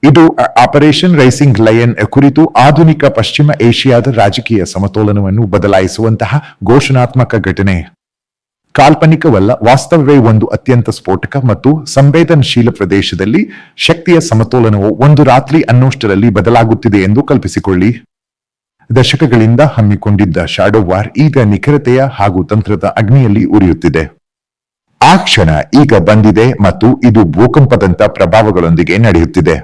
ಇದು operation rising lion ಕುರಿತು ಆಧುನಿಕ ಪಶ್ಚಿಮ ಏಷ್ಯಾದ ರಾಜಕೀಯ ಸಮತೋಲನವನ್ನು ಬದಲಾಯಿಸುವಂತಹ ಘೋಷಣಾತ್ಮಕ ಘಟನೆ. ಕಾಲ್ಪನಿಕವಲ್ಲ, ವಾಸ್ತವವೇ. ಒಂದು ಅತ್ಯಂತ ಸ್ಫೋಟಕ ಮತ್ತು ಸಂವೇದನಶೀಲ ಪ್ರದೇಶದಲ್ಲಿ ಶಕ್ತಿಯ ಸಮತೋಲನವು ಒಂದು ರಾತ್ರಿ ಅನ್ನೋಷ್ಟರಲ್ಲಿ ಬದಲಾಗುತ್ತಿದೆ ಎಂದು ಕಲ್ಪಿಸಿಕೊಳ್ಳಿ. ದಶಕಗಳಿಂದ ಹಮ್ಮಿಕೊಂಡಿದ್ದ ಶಾಡೋ ವಾರ್ ಈಗ ನಿಖರತೆಯ ಹಾಗೂ ತಂತ್ರದ ಅಗ್ನಿಯಲ್ಲಿ ಉರಿಯುತ್ತಿದೆ. ಆ ಕ್ಷಣ ಈಗ ಬಂದಿದೆ ಮತ್ತು ಇದು ಭೂಕಂಪದಂತ ಪ್ರಭಾವಗಳೊಂದಿಗೆ ನಡೆಯುತ್ತಿದೆ.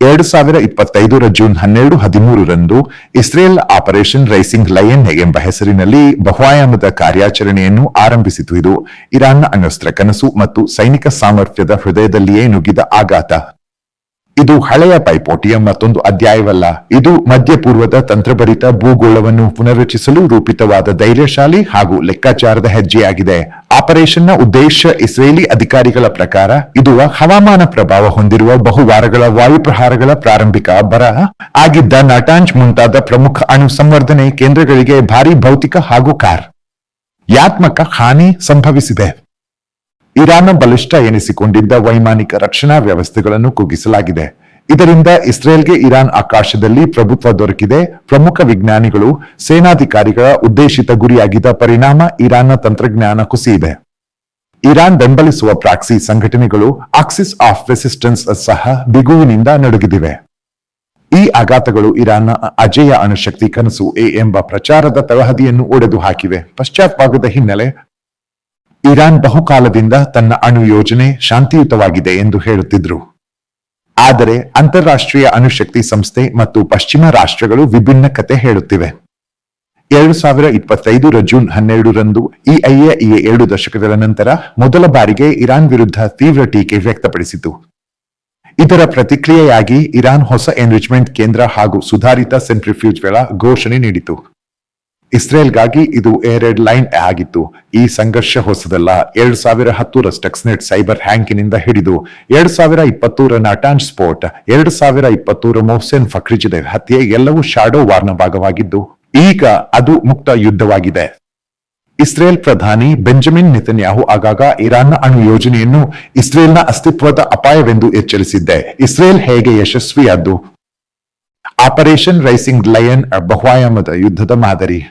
2025 June 12-13 Israel operation rising lion ಎಂಬ ಹೆಸರಿನಲ್ಲಿ ಬಹುಆಯಾಮದ ಕಾರ್ಯಾಚರಣೆಯನ್ನು ಆರಂಭಿಸಿತು. ಇದು ಇರಾನ್ನ ಅಣ್ವಸ್ತ್ರ ಕನಸು ಮತ್ತು ಸೈನಿಕ ಸಾಮರ್ಥ್ಯದ ಹೃದಯದಲ್ಲಿಯೇ ನುಗ್ಗಿದ ಆಘಾತ. ಇದು ಹಳೆಯ ಪೈಪೋಟಿಯ ಮತ್ತೊಂದು ಅಧ್ಯಾಯವಲ್ಲ. ಇದು ಮಧ್ಯಪೂರ್ವದ ತಂತ್ರಭರಿತ ಭೂಗೋಳವನ್ನು ಪುನರ್ರಚಿಸಲು ರೂಪಿತವಾದ ಧೈರ್ಯಶಾಲಿ ಹಾಗೂ ಲೆಕ್ಕಾಚಾರದ ಹೆಜ್ಜೆಯಾಗಿದೆ. ಆಪರೇಷನ್ನ ಉದ್ದೇಶ ಇಸ್ರೇಲಿ ಅಧಿಕಾರಿಗಳ ಪ್ರಕಾರ ಇದು ಹವಾಮಾನ ಪ್ರಭಾವ ಹೊಂದಿರುವ ಬಹುವಾರಗಳ ವಾಯುಪ್ರಹಾರಗಳ ಪ್ರಾರಂಭಿಕ ಬರ ಆಗಿದ್ದ ನಾಟಾಂಜ್ ಮುಂತಾದ ಪ್ರಮುಖ ಅಣು ಸಂವರ್ಧನೆ ಕೇಂದ್ರಗಳಿಗೆ ಭಾರಿ ಭೌತಿಕ ಹಾಗೂ ಕಾರ್ಯಾತ್ಮಕ ಹಾನಿ ಸಂಭವಿಸಿದೆ. ಇರಾನ್ನ ಬಲಿಷ್ಠ ಎನಿಸಿಕೊಂಡಿದ್ದ ವೈಮಾನಿಕ ರಕ್ಷಣಾ ವ್ಯವಸ್ಥೆಗಳನ್ನು ಕುಗ್ಗಿಸಲಾಗಿದೆ. ಇದರಿಂದ ಇಸ್ರೇಲ್ಗೆ ಇರಾನ್ ಆಕಾಶದಲ್ಲಿ ಪ್ರಭುತ್ವ ದೊರಕಿದೆ. ಪ್ರಮುಖ ವಿಜ್ಞಾನಿಗಳು, ಸೇನಾಧಿಕಾರಿಗಳ ಉದ್ದೇಶಿತ ಗುರಿಯಾಗಿದ್ದ ಪರಿಣಾಮ ಇರಾನ್ನ ತಂತ್ರಜ್ಞಾನ ಕುಸಿಯಿದೆ. ಇರಾನ್ ಬೆಂಬಲಿಸುವ ಪ್ರಾಕ್ಸಿ ಸಂಘಟನೆಗಳು ಆಕ್ಸಿಸ್ ಆಫ್ ರೆಸಿಸ್ಟೆನ್ಸ್ ಸಹ ಬಿಗುವಿನಿಂದ ನಡುಗಿದಿವೆ. ಈ ಆಘಾತಗಳು ಇರಾನ್ನ ಅಜೇಯ ಅಣುಶಕ್ತಿ ಕನಸು ಎಂಬ ಪ್ರಚಾರದ ತಳಹದಿಯನ್ನು ಒಡೆದು ಹಾಕಿವೆ. ಪಶ್ಚಾತ್ಭಾಗದ ಹಿನ್ನೆಲೆ: ಇರಾನ್ ಬಹುಕಾಲದಿಂದ ತನ್ನ ಅಣು ಯೋಜನೆ ಶಾಂತಿಯುತವಾಗಿದೆ ಎಂದು ಹೇಳುತ್ತಿದ್ರು. ಆದರೆ ಅಂತಾರಾಷ್ಟ್ರೀಯ ಅಣುಶಕ್ತಿ ಸಂಸ್ಥೆ ಮತ್ತು ಪಶ್ಚಿಮ ರಾಷ್ಟ್ರಗಳು ವಿಭಿನ್ನ ಕತೆ ಹೇಳುತ್ತಿವೆ. 2025 ಜೂನ್ 12 IAEA 7 ದಶಕಗಳ ನಂತರ ಮೊದಲ ಬಾರಿಗೆ ಇರಾನ್ ವಿರುದ್ಧ ತೀವ್ರ ಟೀಕೆ ವ್ಯಕ್ತಪಡಿಸಿತು. ಇದರ ಪ್ರತಿಕ್ರಿಯೆಯಾಗಿ ಇರಾನ್ ಹೊಸ ಎನ್ರಿಚ್ಮೆಂಟ್ ಕೇಂದ್ರ ಹಾಗೂ ಸುಧಾರಿತ ಸೆಂಟ್ರಿಫ್ಯೂಜ್ಗಳ ಘೋಷಣೆ ನೀಡಿತು. ಇಸ್ರೇಲ್ಗಾಗಿ ಇದು ಏರೆಡ್ ಲೈನ್ ಆಗಿತ್ತು. ಈ ಸಂಘರ್ಷ ಹೊಸದಲ್ಲ. 2010 ಸ್ಟಕ್ಸ್ನೆಟ್ ಸೈಬರ್ ಹ್ಯಾಂಕಿನಿಂದ ಹಿಡಿದು 2020 ನಾಟಾಂಜ್ ಸ್ಫೋಟ, 2020 ಮೊಹ್ಸೆನ್ ಫಕ್ರಿಜಾದೆಹ್ ಹತ್ಯೆ ಎಲ್ಲವೂ ಶಾಡೋ ವಾರ್ನ ಭಾಗವಾಗಿದ್ದು ಈಗ ಅದು ಮುಕ್ತ ಯುದ್ಧವಾಗಿದೆ. ಇಸ್ರೇಲ್ ಪ್ರಧಾನಿ ಬೆಂಜಮಿನ್ ನೆತನ್ಯಾಹು ಆಗಾಗ ಇರಾನ್ನ ಅಣು ಯೋಜನೆಯನ್ನು ಇಸ್ರೇಲ್ನ ಅಸ್ತಿತ್ವದ ಅಪಾಯವೆಂದು ಎಚ್ಚರಿಸಿದ್ದೆ. ಇಸ್ರೇಲ್ ಹೇಗೆ ಯಶಸ್ವಿಯಾದ್ದು? ಆಪರೇಷನ್ ರೈಸಿಂಗ್ ಲಯನ್ ಬಹುಆಯಾಮದ ಯುದ್ಧದ ಮಾದರಿ.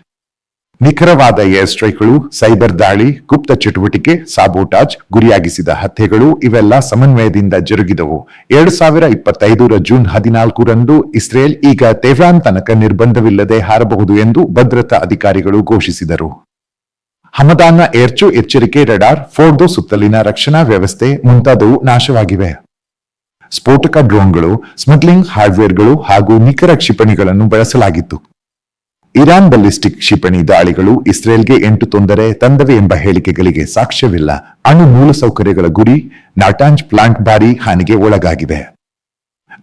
ನಿಖರವಾದ ಏರ್ ಸ್ಟ್ರೈಕ್ಗಳು, ಸೈಬರ್ ದಾಳಿ, ಗುಪ್ತ ಚಟುವಟಿಕೆ, ಸಾಬೋಟಾಜ್, ಗುರಿಯಾಗಿಸಿದ ಹತ್ಯೆಗಳು ಇವೆಲ್ಲ ಸಮನ್ವಯದಿಂದ ಜರುಗಿದವು. 2025 ಜೂನ್ 14 ಇಸ್ರೇಲ್ ಈಗ ತೆಹ್ರಾನ್ ತನಕ ನಿರ್ಬಂಧವಿಲ್ಲದೆ ಹಾರಬಹುದು ಎಂದು ಭದ್ರತಾ ಅಧಿಕಾರಿಗಳು ಘೋಷಿಸಿದರು. ಹಮದಾನ್ನ ಏರ್ಚು ಎಚ್ಚರಿಕೆ ರಡಾರ್, ಫೋರ್ಡೋ ಸುತ್ತಲಿನ ರಕ್ಷಣಾ ವ್ಯವಸ್ಥೆ ಮುಂತಾದವು ನಾಶವಾಗಿವೆ. ಸ್ಫೋಟಕ ಡ್ರೋನ್ಗಳು, ಸ್ಮಗ್ಲಿಂಗ್ ಹಾರ್ಡ್ವೇರ್ಗಳು ಹಾಗೂ ನಿಖರ ಕ್ಷಿಪಣಿಗಳನ್ನು ಬಳಸಲಾಗಿತ್ತು. ಇರಾನ್ ಬಲಿಸ್ಟಿಕ್ ಕ್ಷಿಪಣಿ ದಾಳಿಗಳು ಇಸ್ರೇಲ್ಗೆ 8 ತೊಂದರೆ ತಂದವೆ ಎಂಬ ಹೇಳಿಕೆಗಳಿಗೆ ಸಾಕ್ಷ್ಯವಿಲ್ಲ. ಅಣು ಮೂಲಸೌಕರ್ಯಗಳ ಗುರಿ, ನಾಟಾಂಜ್ ಪ್ಲಾಂಟ್ ಭಾರಿ ಹಾನಿಗೆ ಒಳಗಾಗಿದೆ.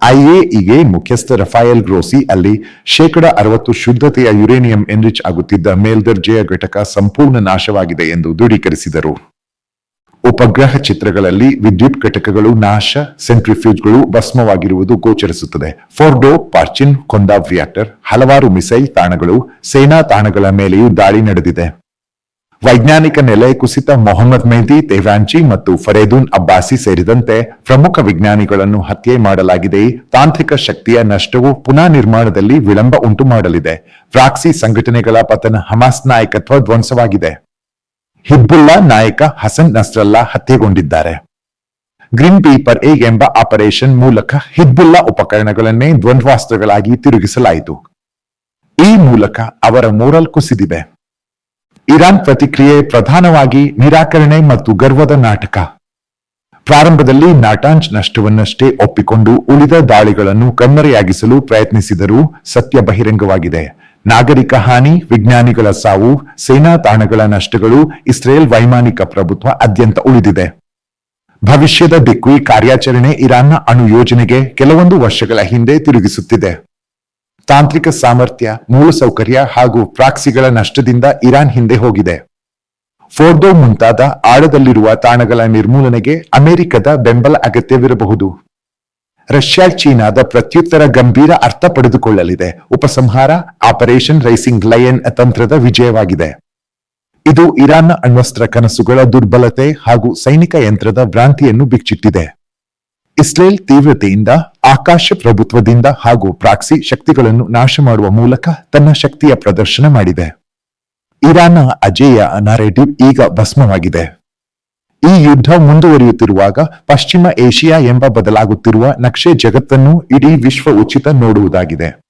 IAEA ಮುಖ್ಯಸ್ಥ ರಫಾಯೆಲ್ ಗ್ರೋಸಿ ಅಲ್ಲಿ 60% ಶುದ್ಧತೆಯ ಯುರೇನಿಯಂ ಎನ್ರಿಚ್ ಆಗುತ್ತಿದ್ದ ಮೇಲ್ದರ್ಜೆಯ ಘಟಕ ಸಂಪೂರ್ಣ ನಾಶವಾಗಿದೆ ಎಂದು ದೃಢೀಕರಿಸಿದರು. ಉಪಗ್ರಹ ಚಿತ್ರಗಳಲ್ಲಿ ವಿದ್ಯುತ್ ಘಟಕಗಳು ನಾಶ, ಸೆಂಟ್ರಿಫ್ಯೂಜ್ಗಳು ಭಸ್ಮವಾಗಿರುವುದು ಗೋಚರಿಸುತ್ತದೆ. ಫೋರ್ಡೋ, ಪಾರ್ಚಿನ್, ಕೊಂದಾವ್ ರಿಯಾಕ್ಟರ್, ಹಲವಾರು ಮಿಸೈಲ್ ತಾಣಗಳು, ಸೇನಾ ತಾಣಗಳ ಮೇಲೆಯೂ ದಾಳಿ ನಡೆದಿದೆ. ವೈಜ್ಞಾನಿಕ ನೆಲೆ ಕುಸಿತ. ಮೊಹಮ್ಮದ್ ಮೆಹದಿ ತೆಹ್ರಾನ್ಚಿ ಮತ್ತು ಫರೇದೂನ್ ಅಬ್ಬಾಸಿ ಸೇರಿದಂತೆ ಪ್ರಮುಖ ವಿಜ್ಞಾನಿಗಳನ್ನು ಹತ್ಯೆ ಮಾಡಲಾಗಿದೆ. ತಾಂತ್ರಿಕ ಶಕ್ತಿಯ ನಷ್ಟವು ಪುನಃ ನಿರ್ಮಾಣದಲ್ಲಿ ವಿಳಂಬ ಉಂಟು ಮಾಡಲಿದೆ. ಪ್ರಾಕ್ಸಿ ಸಂಘಟನೆಗಳ ಪತನ. ಹಮಾಸ್ ನಾಯಕತ್ವ ಧ್ವಂಸವಾಗಿದೆ. ಹಿಜ್ಬುಲ್ಲಾ ನಾಯಕ ಹಸನ್ ನಸ್ರಲ್ಲಾ ಹತ್ಯೆಗೊಂಡಿದ್ದಾರೆ. ಗ್ರೀನ್ ಪೀಪರ್ ಎಂಬ ಆಪರೇಷನ್ ಮೂಲಕ ಹಿಜ್ಬುಲ್ಲಾ ಉಪಕರಣಗಳನ್ನೇ ದ್ವಂದ್ವಾಸ್ತ್ರಗಳಾಗಿ ತಿರುಗಿಸಲಾಯಿತು. ಈ ಮೂಲಕ ಅವರ ಮೋರಲ್ ಕುಸಿದಿವೆ. ಇರಾನ್ ಪ್ರತಿಕ್ರಿಯೆ ಪ್ರಧಾನವಾಗಿ ನಿರಾಕರಣೆ ಮತ್ತು ಗರ್ವದ ನಾಟಕ. ಪ್ರಾರಂಭದಲ್ಲಿ ನಾಟಾಂಜ್ ನಷ್ಟವನ್ನಷ್ಟೇ ಒಪ್ಪಿಕೊಂಡು ಉಳಿದ ದಾಳಿಗಳನ್ನು ಕಣ್ಮರೆಯಾಗಿಸಲು ಪ್ರಯತ್ನಿಸಿದರೂ ಸತ್ಯ ಬಹಿರಂಗವಾಗಿದೆ. ನಾಗರಿಕ ಹಾನಿ, ವಿಜ್ಞಾನಿಗಳ ಸಾವು, ಸೇನಾ ತಾಣಗಳ ನಷ್ಟಗಳು, ಇಸ್ರೇಲ್ ವೈಮಾನಿಕ ಪ್ರಭುತ್ವ ಅದ್ಯಂತ ಉಳಿದಿದೆ. ಭವಿಷ್ಯದ ದಿಕ್ಕು. ಈ ಕಾರ್ಯಾಚರಣೆ ಇರಾನ್ನ ಅಣು ಯೋಜನೆಗೆ ಕೆಲವೊಂದು ವರ್ಷಗಳ ಹಿಂದೆ ತಿರುಗಿಸುತ್ತಿದೆ. ತಾಂತ್ರಿಕ ಸಾಮರ್ಥ್ಯ, ಮೂಲಸೌಕರ್ಯ ಹಾಗೂ ಪ್ರಾಕ್ಸಿಗಳ ನಷ್ಟದಿಂದ ಇರಾನ್ ಹಿಂದೆ ಹೋಗಿದೆ. ಫೋರ್ಡೋ ಮುಂತಾದ ಆಳದಲ್ಲಿರುವ ತಾಣಗಳ ನಿರ್ಮೂಲನೆಗೆ ಅಮೆರಿಕದ ಬೆಂಬಲ ಅಗತ್ಯವಿರಬಹುದು. ರಷ್ಯಾ ಚೀನಾದ ಪ್ರತ್ಯುತ್ತರ ಗಂಭೀರ ಅರ್ಥ ಪಡೆದುಕೊಳ್ಳಲಿದೆ. ಉಪಸಂಹಾರ. ಆಪರೇಷನ್ ರೈಸಿಂಗ್ ಲಯನ್ ತಂತ್ರದ ವಿಜಯವಾಗಿದೆ. ಇದು ಇರಾನ್ನ ಅಣ್ವಸ್ತ್ರ ಕನಸುಗಳ ದುರ್ಬಲತೆ ಹಾಗೂ ಸೈನಿಕ ಯಂತ್ರದ ಭ್ರಾಂತಿಯನ್ನು ಬಿಚ್ಚಿಟ್ಟಿದೆ. ಇಸ್ರೇಲ್ ತೀವ್ರತೆಯಿಂದ ಆಕಾಶ ಪ್ರಭುತ್ವದಿಂದ ಹಾಗೂ ಪ್ರಾಕ್ಸಿ ಶಕ್ತಿಗಳನ್ನು ನಾಶ ಮಾಡುವ ಮೂಲಕ ತನ್ನ ಶಕ್ತಿಯ ಪ್ರದರ್ಶನ ಮಾಡಿದೆ. ಇರಾನ್ನ ಅಜೇಯ ನರೇಟಿವ್ ಈಗ ಭಸ್ಮವಾಗಿದೆ. ಈ ಯುದ್ಧ ಮುಂದುವರಿಯುತ್ತಿರುವಾಗ ಪಶ್ಚಿಮ ಏಷಿಯಾ ಎಂಬ ಬದಲಾಗುತ್ತಿರುವ ನಕ್ಷೆ ಜಗತ್ತನ್ನು ಇಡೀ ವಿಶ್ವ ಉಚಿತ ನೋಡುವುದಾಗಿದೆ.